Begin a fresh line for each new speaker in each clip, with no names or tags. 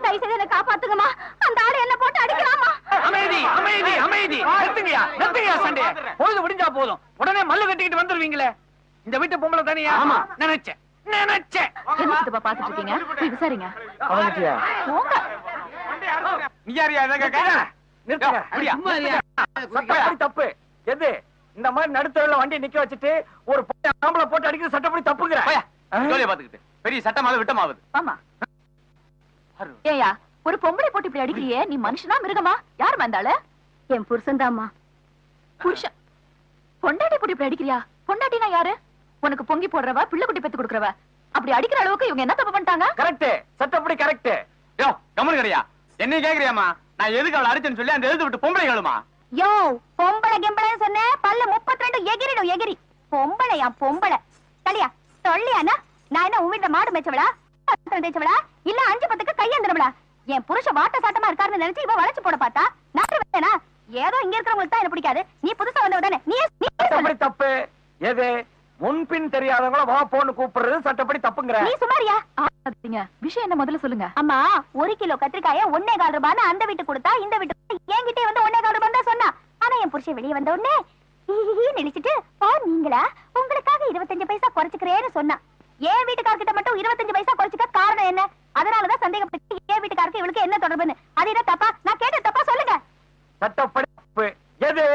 தயவு செய்து என்ன காப்பாத்துங்கம்மா. அந்த ஆளு என்ன போட்டு அடிக்கலாமா?
அமைதி அமைதி அமைதி. நிறுத்துங்கயா நிறுத்துங்கயா சண்டை. பொழுது முடிஞ்சா போதும். உடனே மல்லு கட்டிக்கிட்டு வந்துருவீங்களே. இந்த வீட்டு பொம்பளை தானியா? ஆமா நினைச்சேன் நினைச்சேன்.
என்ன சித்தப்பா பாத்துட்டு இருக்கீங்க? போய் விசாரிங்க.
அவங்கிட்டியா?
போங்க.
நீ யாரியா இத கேக்க? நிறுத்துங்க. அப்படியே சும்மா இல்லையா? சட்டப்படி தப்பு. எது? இந்த மாதிரி நடுத்தரவுல வண்டி நிக்க வச்சிட்டு ஒரு ஆம்பளை போட்டு அடிக்கிறது சட்டப்படி தப்புங்கற. ஜோலியா பாத்துக்கிட்டு. பெரிய சட்டமாவது விட்டமாவது.
ஆமா. ஏயா ஒரு பொம்பளை போட்டு இப்படி அடிக்கிறியே, நீ மனுஷனா மிருகமா? யார் வந்தாளு? என் புருஷன் தாம்மா. புருஷன் பொண்டாட்டி போட்டு இப்படி அடிக்கிறியா? பொண்டாட்டினா யாரு? உனக்கு பொங்கி போடுறவ, பிள்ளை குட்டி பெத்து கொடுக்கறவ. அப்படி அடிக்கிற அளவுக்கு இவங்க என்ன தப்பு பண்ணிட்டாங்க? கரெக்ட், சட்டப்படி கரெக்ட். யோ கமல் கடையா, என்ன கேக்குறியாமா? நான் எதுக்கு அவளை அடிச்சேன்னு சொல்லி அந்த எழுத்து விட்டு பொம்பளை கேளுமா? யோ பொம்பளை கெம்பளைன்னு சொன்ன பல்ல 32 எகிரிடும் எகிரி. பொம்பளையா பொம்பளை தலியா சொல்லியானா? நான் என்ன உன் வீட்டுல மாடு மேய்ச்சவளா, தேய்ச்சவளா, இல்ல 5-10க்கு கையேந்திரவளா? என் புருஷ வாட்ட சாட்டமா இருக்காருன்னு நினைச்சு இவ வளைச்சு போட பார்த்தா நான் வேணா? ஏதோ இங்க இருக்கிறவங்களுக்கு தான் என்ன பிடிக்காது. நீ புதுசா வந்தவ தானே? நீ தப்பு. எது முன்பின் தெரியாதவங்கள வா போன்னு கூப்பிடுறது சட்டப்படி தப்புங்கற. நீ சுமாரியா? விஷயம் என்ன முதல்ல சொல்லுங்க. அம்மா 1 கிலோ கத்திரிக்காய 1.25 ரூபான்னு அந்த வீட்டுக்கு கொடுத்தா இந்த வீட்டுக்கு என்கிட்டே வந்து 1.25 ரூபாய் தான் சொன்னா. ஆனா என் புருஷன் வெளியே வந்த உடனே நினைச்சிட்டு நீங்களா உங்களுக்காக 25 பைசா குறைச்சுக்கிறேன்னு சொன்னா. என் வீட்டுக்காரர்கிட்ட மட்டும் 25 பைசா குறைச்சுக்க காரணம் என்ன? அதனாலதான் சந்தேகப்பட்டு என் வீட்டுக்காரருக்கு இவளுக்கு என்ன தொடர்புன்னு. அது என்ன தப்பா? நான் கேட்ட தப்பா சொல்லுங்க. சட்டப்படி தப்பு. எது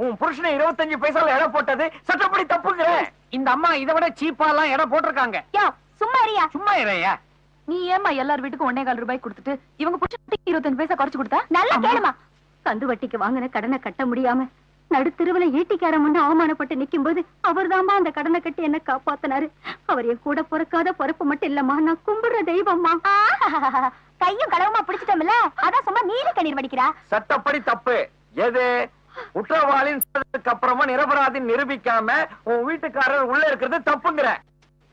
உன் புருஷனை 25 பைசால எடை போட்டது சட்டப்படி தப்புங்கற. இந்த அம்மா இதை விட சீப்பா எல்லாம் எடை போட்டிருக்காங்க. சும்மா இருயா. சும்மா இருயா. நீ ஏமா எல்லார் வீட்டுக்கும் 1.25 ரூபாய் கொடுத்துட்டு இவங்க புருஷனுக்கு 25 பைசா குறைச்சு கொடுத்தா? நல்லா கேளுமா. கந்து வட்டிக்கு வாங்கின கடனை கட்ட முடியாம நடுத்தெருவுல ஈட்டிக்காரன் முன்ன அவமானப்பட்டு நிக்கும் போது அவர்தாமா அந்த கடனை கட்டி என்ன காப்பாத்தினாரு. அவர் என் கூட பிறக்காத பொறுப்பு மட்டும் இல்லம்மா, நான் கும்பிடுற தெய்வம்மா. கையும் களவுமா பிடிச்சிட்டோம்ல, அதான் சும்மா நீல கண்ணீர் வடிக்கிறா. சட்டப்படி தப்பு. எது குற்றவாளின் அப்புறமா நிரபராதி நிரூபிக்காம உன் வீட்டுக்காரர் உள்ள இருக்கிறது தப்புங்கிற.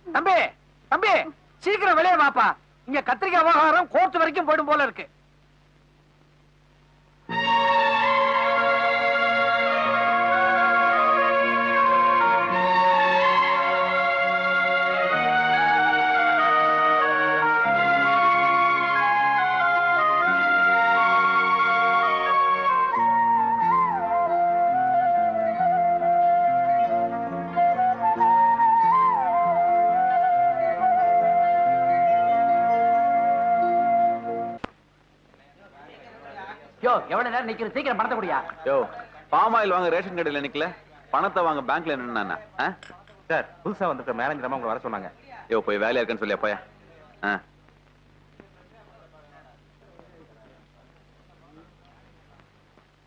தம்பி தம்பி சீக்கிரம் வெளியே வாப்பா. இங்க கத்திரிக்காய் விவகாரம் கோர்ட் வரைக்கும் போயிடும் போல இருக்கு. யோ எவ்வளவு நேரம் நிக்கிற? சீக்கிரம் பணத்தை குடியா.
யோ பாம் ஆயில் வாங்க ரேஷன் கடையில நிக்கல, பணத்தை வாங்க பேங்க்ல நின்னா.
சார் புதுசா வந்துட்ட மேனேஜர் அம்மா உங்களை வர சொன்னாங்க.
யோ போய் வேலையா இருக்குன்னு சொல்லியா போயா.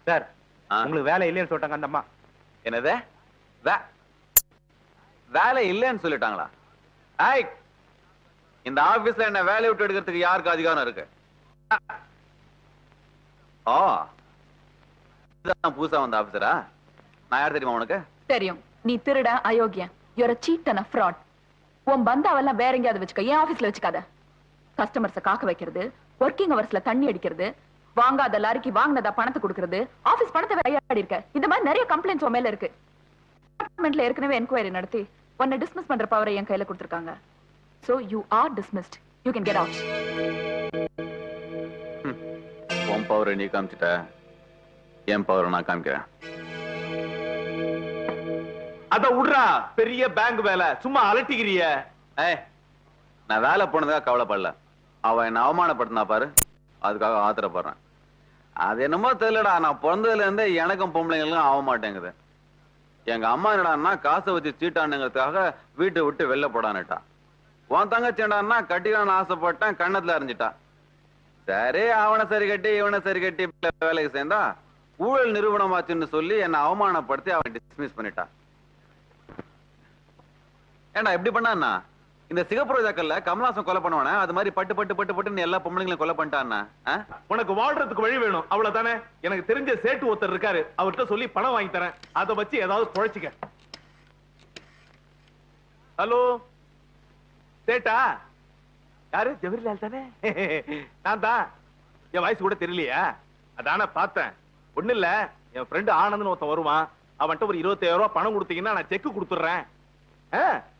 சார் உங்களுக்கு வேலை இல்லைன்னு சொல்லிட்டாங்க அந்த அம்மா.
என்னது வேலை இல்லைன்னு சொல்லிட்டாங்களா? இந்த ஆபீஸ்ல என்ன வேலையை விட்டு எடுக்கிறதுக்கு யாருக்கு அதிகாரம் இருக்கு? புதுசா வந்த ஆபீசரா? நான் யார் தெரியுமா உனக்கு?
தெரியும். நீ திருட, அயோக்கியன். you're a cheat and a fraud. உன் பந்தாவெல்லாம் வேற எங்கயாவது வச்சுக்க, ஏன் ஆபீஸ்ல வச்சுக்காத. கஸ்டமர்ஸ காக்க வைக்கிறது, ஒர்க்கிங் ஹவர்ஸ்ல தண்ணி அடிக்கிறது, வாங்காத லாரிக்கு வாங்கினதா பணத்தை கொடுக்கிறது, ஆபீஸ் பணத்தை விளையாடி இருக்க. இந்த மாதிரி நிறைய கம்ப்ளைண்ட்ஸ் உன் மேல இருக்கு. டிபார்ட்மெண்ட்ல ஏற்கனவே என்கொயரி நடத்தி உன்னை டிஸ்மிஸ் பண்ற பவரை என் கையில கொடுத்திருக்காங்க. So you are dismissed. You can get out.
உன் பவரை நீ காமிச்சிட்ட, என் பவரை நான் காமிக்கிறேன்.
அத விடுறா, பெரிய பேங்க் வேலை சும்மா அலட்டிக்கிறிய.
நான் வேலை போனதுக்காக கவலைப்படல, அவ என்ன அவமானப்படுத்தினா பாரு, அதுக்காக ஆத்திரப்படுறேன். அது என்னமோ தெரியலடா, நான் பிறந்ததுல இருந்தே எனக்கும் பொம்பளைங்களுக்கும் ஆக மாட்டேங்குது. எங்க அம்மா என்னடான்னா காசை வச்சு சீட்டானுங்கிறதுக்காக வீட்டை விட்டு வெளில போடான்னுட்டா. உன் தங்கச்சி என்னடான்னா கட்டிக்கணும்னு ஆசைப்பட்டேன், கண்ணத்துல அறிஞ்சிட்டா. சரி அவனை சரி கட்டி இவனை சரி கட்டி வேலைக்கு சேர்ந்தா ஊழல் நிறுவனமாச்சுன்னு சொல்லி என்ன அவமானப்படுத்தி அவன் டிஸ்மிஸ் பண்ணிட்டான். ஏண்டா எப்படி பண்ணா? இந்த சிகப்பு ரோஜாக்கள்ல கமலாசம் கொலை பண்ணுவானே அது மாதிரி பட்டு பட்டு பட்டு பட்டு எல்லா பொம்பளைங்களும் கொலை பண்ணிட்டான்னா?
உனக்கு வாழ்றதுக்கு வழி வேணும் அவ்வளவுதானே. எனக்கு தெரிஞ்ச சேட்டு ஒருத்தர் இருக்காரு, அவர்கிட்ட சொல்லி பணம் வாங்கி தரேன், அதை வச்சு ஏதாவது குழைச்சிக்க. ஹலோ சேட்டா? யாரு? ஜவஹர்லால் தானே? நான் தான். என் வயசு கூட தெரியலையா? அதான பார்த்தேன். ஒண்ணு இல்ல, என் ஃப்ரெண்டு ஆனந்த்னு ஒருத்தன் வருவான், அவன்கிட்ட ஒரு 25,000 ரூபாய் பணம் கொடுத்தீங்கன்னா நான் செக் கொடுத்துறேன்.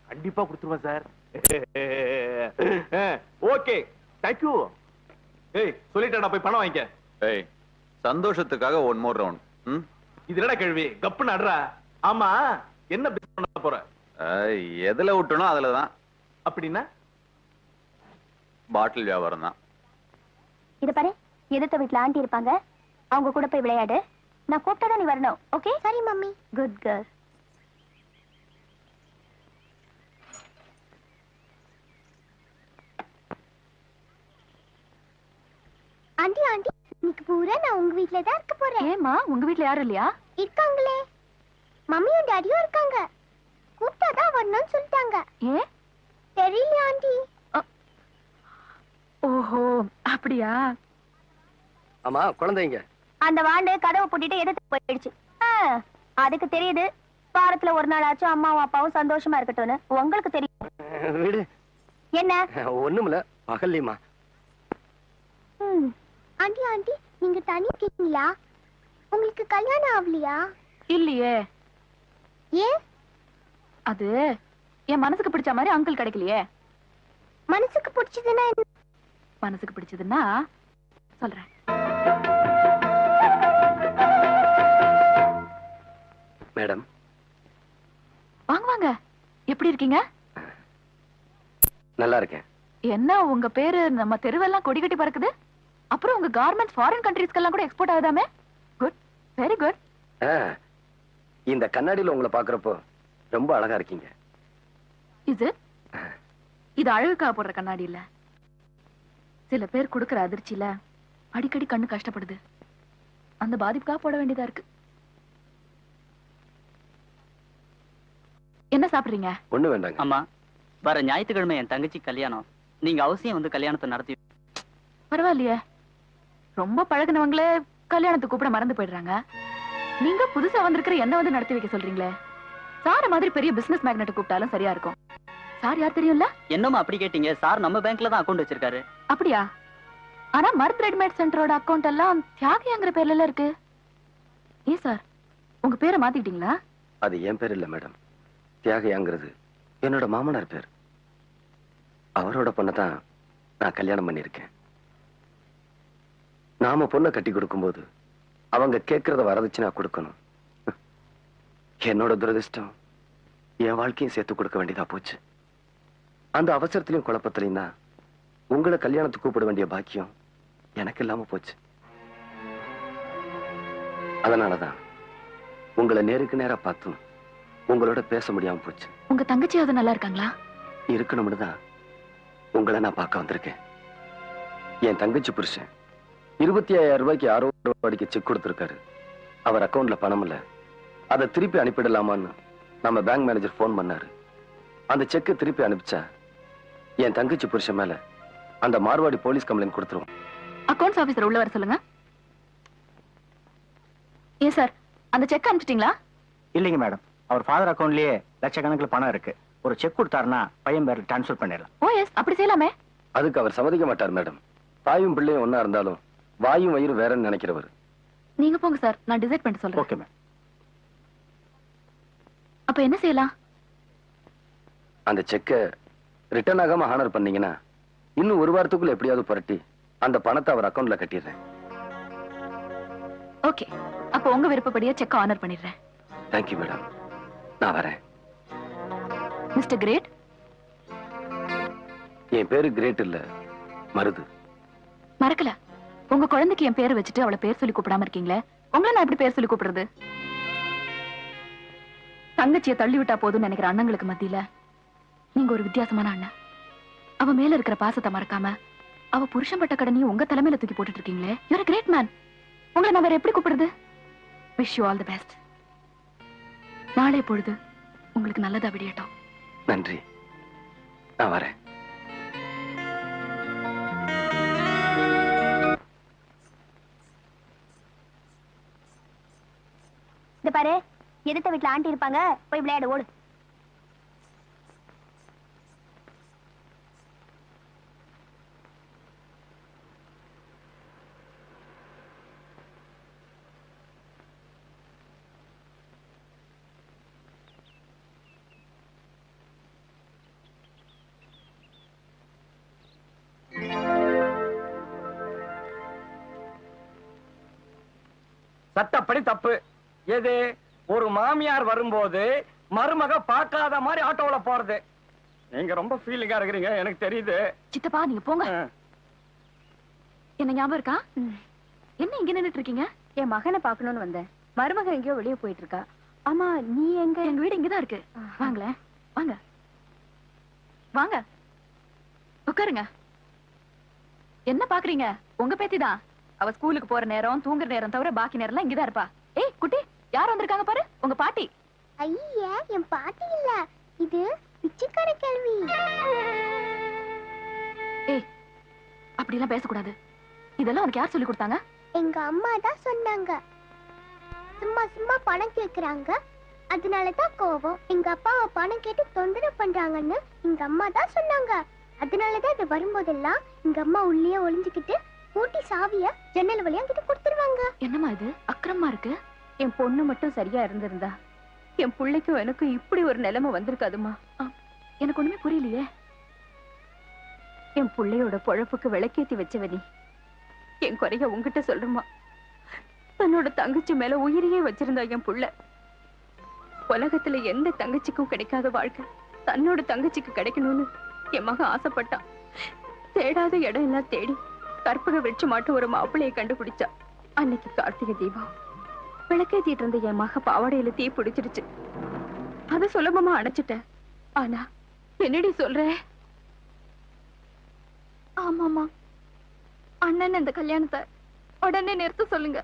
கண்டிப்பா கொடுத்துருவேன் சார். Okay thank you. ஏய் சொல்லிட்டேன் போய் பணம் வாங்கிக்க.
ஏய் சந்தோஷத்துக்காக ஒன் மோர் ரவுண்ட்.
இது என்னடா கேள்வி? கப்பு நடுறா. ஆமா என்ன பிசினஸ் பண்ண போற?
எதுல விட்டனோ அதுலதான்.
அப்படின்னா
பாட்டில் வியாபாரம் தான்.
இத பாரு, எதிர்த்த வீட்ல ஆண்டி இருப்பாங்க, அவங்க கூட போய் விளையாடு. நான் கூப்பிட்டா நீ வரணும். ஓகே? சரி mummy. Good girl.
Aunty aunty, இன்னைக்கு பூரா நான் உங்க வீட்ல தான் இருக்க போறேன்.
ஏமா, உங்க வீட்ல யாரும் இல்லையா?
இருக்காங்களே, மம்மியும் டாடியும் இருக்காங்க. கூப்பிட்டா தான் வரணும்னு சொல்லிட்டாங்க.
ஏன்
தெரியல ஆண்டி.
ஓஹோ அப்படியா?
ஆமா குழந்தைங்க.
அந்த வாண்டு கதவை பூட்டிட்டு எதிர்த்து போயிடுச்சு. அதுக்கு தெரியுது வாரத்துல ஒரு நாள் ஆச்சும் அம்மாவும் அப்பாவும் சந்தோஷமா இருக்கட்டும்னு. உங்களுக்கு தெரியும்.
வீடு
என்ன?
ஒண்ணுமில்ல, பகல்லையுமா.
ஆண்டி ஆண்டி, நீங்க தனியா இருக்கீங்களா? உங்களுக்கு கல்யாணம் ஆகலையா?
இல்லையே.
ஏன்?
அது என் மனசுக்கு பிடிச்ச மாதிரி அங்கிள் கிடைக்கலையே.
மனசுக்கு பிடிச்சதுன்னா என்ன?
மனசுக்கு பிடிச்சதுன்னா சொல்றேன்.
மேடம்
வாங்க வாங்க. எப்படி இருக்கீங்க?
நல்லா இருக்கேன்.
என்ன உங்க பேரு நம்ம தெருவெல்லாம் கொடி கட்டி பறக்குது. அப்புறம் உங்க கார்மெண்ட்ஸ் ஃபாரின் கண்ட்ரீஸ்க்கெல்லாம் கூட எக்ஸ்போர்ட் ஆகுதாமே. Good, very good.
இந்த கண்ணாடியில உங்களை பாக்குறப்போ ரொம்ப அழகா இருக்கீங்க.
இது அழகுக்காக போடுற கண்ணாடி இல்ல. சில பேர் கொடுக்கிற அதிர்ச்சியில அடிக்கடி கண்ணு கஷ்டப்படுது. அந்த பாதிப்புக்காக போட வேண்டியதா இருக்கு. என்ன சாப்பிடுறீங்க?
ஒண்ணு வேண்டாங்க.
அம்மா, வர ஞாயிற்றுக்கிழமை என் தங்கச்சி கல்யாணம். நீங்க அவசியம் வந்து கல்யாணத்தை நடத்தி.
பரவாயில்லையே, ரொம்ப பழகுனவங்களே கல்யாணத்துக்கு கூப்பிட மறந்து போயிடுறாங்க. நீங்க புதுசா வந்திருக்கிற என்ன வந்து நடத்தி வைக்க சொல்றீங்களே. சார மாதிரி பெரிய பிசினஸ் மேக்னெட் கூப்பிட்டாலும் சரியா இருக்கும். சார் யார் தெரியும்ல?
என்னமா அப்படி கேட்டீங்க? சார் நம்ம பேங்க்ல தான் அக்கவுண்ட் வச்சிருக்காரு.
அப்படியா? ஆனா மர்த் ரெடிமேட் சென்டரோட அக்கவுண்ட் எல்லாம் தியாகிங்கிற பேர்ல எல்லாம் இருக்கு. ஏன் சார் உங்க பேரை மாத்திட்டீங்களா?
அது என் பேர் இல்ல மேடம். தியாகையாங்கிறது என்னோட மாமனார் பேர். அவரோட பொண்ணை தான் நான் கல்யாணம் பண்ணிருக்கேன். நாம பொண்ணை கட்டி கொடுக்கும்போது அவங்க கேட்கறத வரதுச்சு நான் கொடுக்கணும். என்னோட துரதிர்ஷ்டம் என் வாழ்க்கையும் சேர்த்து கொடுக்க வேண்டியதா போச்சு. அந்த அவசரத்திலையும் குழப்பத்திலையும் தான் உங்களை கல்யாணத்துக்கு கூப்பிட வேண்டிய பாக்கியம் எனக்கு இல்லாம போச்சு. அதனாலதான் உங்களை நேருக்கு நேரா பார்த்தும் உங்களோட பேச முடியாம போச்சு.
உங்க தங்கச்சியாவது நல்லா இருக்காங்களா?
இருக்கணும்னு தான் உங்களை நான் பார்க்க வந்திருக்கேன். என் தங்கச்சி புருஷன் 25,000 ரூபாய்க்கு யாரோ ரூபாய்க்கு செக் கொடுத்திருக்காரு. அவர் அக்கவுண்ட்ல பணம் இல்ல. அதை திருப்பி அனுப்பிடலாமான்னு நம்ம பேங்க் மேனேஜர் போன் பண்ணாரு. அந்த செக்கை திருப்பி அனுப்பிச்சா என் தங்கச்சி புருஷன் மேல அந்த மார்வாடி போலீஸ் கம்ப்ளைண்ட் கொடுத்துருவோம்.
அக்கவுண்ட்ஸ் ஆபீசர் உள்ள வர சொல்லுங்க. ஏன் சார் அந்த செக் அனுப்பிச்சிட்டீங்களா?
இல்லைங்க மேடம், அவர் ஃபாதர் அக்கவுண்ட்லயே லட்சக்கணக்கில் பணம் இருக்கு. ஒரு செக் கொடுத்தாருன்னா பையன் பேர்ல டிரான்ஸ்ஃபர் பண்ணிடலாம்.
ஓ எஸ், அப்படி செய்யலாமே.
அதுக்கு அவர் சம்மதிக்க மாட்டார் மேடம். தாயும் பிள்ளையும் ஒன்னா இருந்தாலும் வாயும் வயிறு வேறன்னு நினைக்கிறவர்.
நீங்க போங்க சார், நான் டிசைட் பண்ணிட்டு சொல்றேன்.
Okay ma'am.
அப்ப என்ன செய்யலாம்?
அந்த செக்கை ரிட்டர்ன் ஆகாம ஹானர் பண்ணீங்கன்னா இன்னும் ஒரு வாரத்துக்குள்ள எப்படியாவது புரட்டி அந்த பணத்தை அவர் அக்கவுண்ட்ல கட்டிடுறேன்.
ஓகே, அப்ப உங்க விருப்பப்படியே செக் ஆனர் பண்ணிடுறேன்.
தேங்க்யூ மேடம், நான் வரேன்.
Mister great.
என் பேரு கிரேட் இல்ல, மருது.
மறக்கல, உங்க குழந்தைக்கு என் பேரை வச்சுட்டு அவளை பேர் சொல்லி கூப்பிடாம இருக்கீங்களே, உங்களை நான் எப்படி பேர் சொல்லி கூப்பிடுறது? தங்கச்சியை தள்ளி விட்டா போதும்னு நினைக்கிற அண்ணங்களுக்கு மத்தியில நீங்க ஒரு வித்தியாசமான அண்ணன். அவ மேல இருக்கிற பாசத்தை மறக்காம அவ புருஷன் பட்ட கடனையும் உங்க தலைமையில தூக்கி போட்டுட்டு இருக்கீங்களே. You are a great man. உங்களை நான் வேற எப்படி கூப்பிடுறது? Wish you all the best. நாளை பொழுது உங்களுக்கு நல்லதா விடியட்டும்.
நன்றி, நான் வரேன்.
இந்த பாரு, எதிர்த்த வீட்டுல ஆண்டி இருப்பாங்க, போய் விளையாடு, ஓடு.
சட்டப்படி தப்பு. எது? ஒரு மாமியார் வரும்போது மருமக பார்க்காத மாதிரி ஆட்டோல போறது. நீங்க ரொம்ப ஃபீலிங்கா இருக்கிறீங்க, எனக்கு தெரியுது.
சித்தப்பா நீங்க போங்க. என்ன ஞாபகம் இருக்கா? என்ன இங்க நின்னுட்டு இருக்கீங்க?
என் மகனை பார்க்கணும்னு வந்தேன். மருமக எங்கேயோ வெளியே போயிட்டு இருக்கா. ஆமா, நீ எங்க?
எங்க வீடு இங்கதான் இருக்கு. வாங்களேன், வாங்க வாங்க உட்காருங்க. என்ன பாக்குறீங்க? உங்க பேத்தி தான். அவ ஸ்கூலுக்கு போற நேரம், தூங்குற நேரம் தவிர பாக்கி நேரம்லாம் இங்கதான் இருப்பா. ஏய் குட்டி, யார் வந்திருக்காங்க பாரு, உங்க பாட்டி.
ஐயா, என் பாட்டி இல்ல, இது பிச்சைக்கார கேள்வி.
ஏய், அப்படி எல்லாம் பேசக்கூடாது. இதெல்லாம் உனக்கு யார் சொல்லி கொடுத்தாங்க?
எங்க அம்மா தான் சொன்னாங்க. சும்மா சும்மா பணம் கேக்குறாங்க, அதனாலதான் கோவம். எங்க அப்பாவை பணம் கேட்டு தொந்தரவு பண்றாங்கன்னு எங்க அம்மா தான் சொன்னாங்க. அதனாலதான் இது வரும்போதெல்லாம் எங்க அம்மா உள்ளே ஒளிஞ்சுக்கிட்டு பூட்டி சாவிய ஜன்னல் வழியா கிட்ட கொடுத்துருவாங்க.
என்னம்மா இது அக்கிரமா இருக்கு?
என் பொண்ணு மட்டும் சரியா இருந்திருந்தா என் பிள்ளைக்கும் எனக்கும் இப்படி ஒரு நிலைமை வந்திருக்காதுமா.
எனக்கு ஒண்ணுமே புரியலையே.
என் பிள்ளையோட பொழப்புக்கு விளக்கேத்தி வச்சவனி என் குறைய உங்ககிட்ட சொல்றமா. தன்னோட தங்கச்சி மேல உயிரையே வச்சிருந்தா என் புள்ள. உலகத்துல எந்த தங்கச்சிக்கும் கிடைக்காத வாழ்க்கை தன்னோட தங்கச்சிக்கு கிடைக்கணும்னு என் மகன் ஆசைப்பட்டான். தேடாத இடம் எல்லாம் தேடி கற்பக வெற்றி மாட்டு ஒரு மாப்பிள்ளையை கண்டுபிடிச்சா. அன்னைக்கு கார்த்திகை தீபம் விளக்கேத்திட்டு இருந்த என் மக பாவாடையில தீ பிடிச்சிருச்சு. அத சுலபமா அணைச்சிட்டேன். ஆனா என்னடி சொல்ற?
ஆமாமா, அண்ணன் இந்த கல்யாணத்தை உடனே நிறுத்த சொல்லுங்க.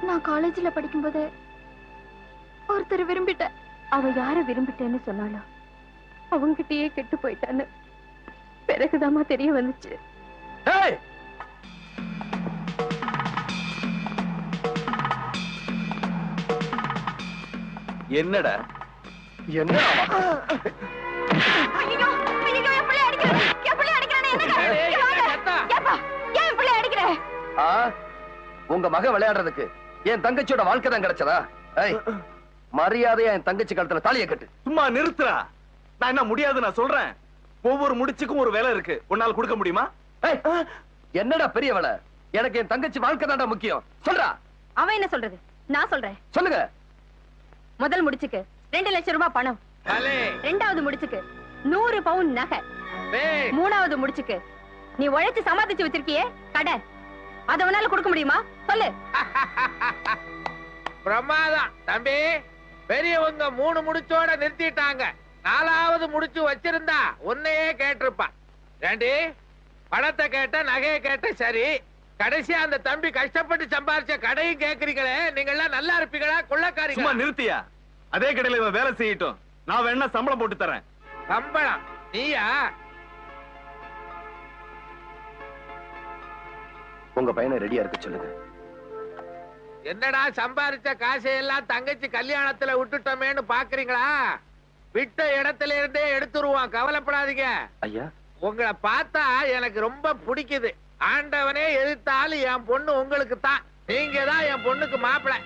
நான் காலேஜ்ல படிக்கும்போது ஒருத்தர் விரும்பிட்டேன்.
அவ யார விரும்பிட்டேன்னு சொன்னாலும் அவங்கிட்டயே கெட்டு போயிட்டான்னு பிறகுதாமா தெரிய வந்துச்சு.
என்னடா என்ன
உங்க மக விளையாடுறதுக்கு என் தங்கச்சியோட வாழ்க்கை தான் கிடைச்சதா? மரியாதையா என் தங்கச்சி கழுத்துல தாலியை கட்டு.
சும்மா நிறுத்துறா. நான் என்ன முடியாது நான் சொல்றேன். ஒவ்வொரு முடிச்சுக்கும் ஒரு வேலை இருக்கு. உன்னால கொடுக்க முடியுமா?
என்னடா பெரிய வேலை? எனக்கு என் தங்கச்சி வாழ்க்கை தான்டா முக்கியம். சொல்றா.
அவன் என்ன சொல்றது? நான் சொல்றேன்.
சொல்லுங்க.
முதல் முடிச்சுக்கு 2 லட்சம் ரூபாய் பணம். ரெண்டாவது முடிச்சுக்கு 100 பவுன் நகை. மூணாவது முடிச்சுக்கு நீ உழைச்சு சமாளிச்சு வச்சிருக்கியே கடன், அத உன்னால கொடுக்க முடியுமா? சொல்லு.
பிரமாதம் தம்பி. பெரியவங்க 3 முடிச்சோட நிறுத்திட்டாங்க. 4வது முடிச்சு வச்சிருந்தா உன்னையே கேட்டிருப்பான். ஏண்டி பணத்தை கேட்ட, நகையை கேட்ட, சரி கடைசியா அந்த தம்பி கஷ்டப்பட்டு சம்பாரிச்ச கடையும் கேக்குறீங்களே, நீங்க எல்லாம் நல்லா இருப்பீங்களா கொள்ளக்காரீங்க?
சும்மா நிறுத்தியா? அதே கடையில இவன் வேலை செய்யட்டும். நான் வேணா சம்பளம் போட்டு தரேன்.
சம்பளம் நீயா?
உங்க பையனை ரெடியா இருக்க சொல்லுங்க.
என்னடா சம்பாரிச்ச காசையெல்லாம் தங்கச்சி கல்யாணத்துல விட்டுட்டோமேன்னு பாக்குறீங்களா? விட்ட இடத்துல இருந்தே எடுத்துருவான், கவலைப்படாதீங்க.
ஐயா,
உங்களை பார்த்தா எனக்கு ரொம்ப பிடிக்குது. ஆண்டவனே எதிர்த்தாலும் என் பொண்ணு உங்களுக்கு தான். நீங்க தான் என் பொண்ணுக்கு மாப்பிள்ளை.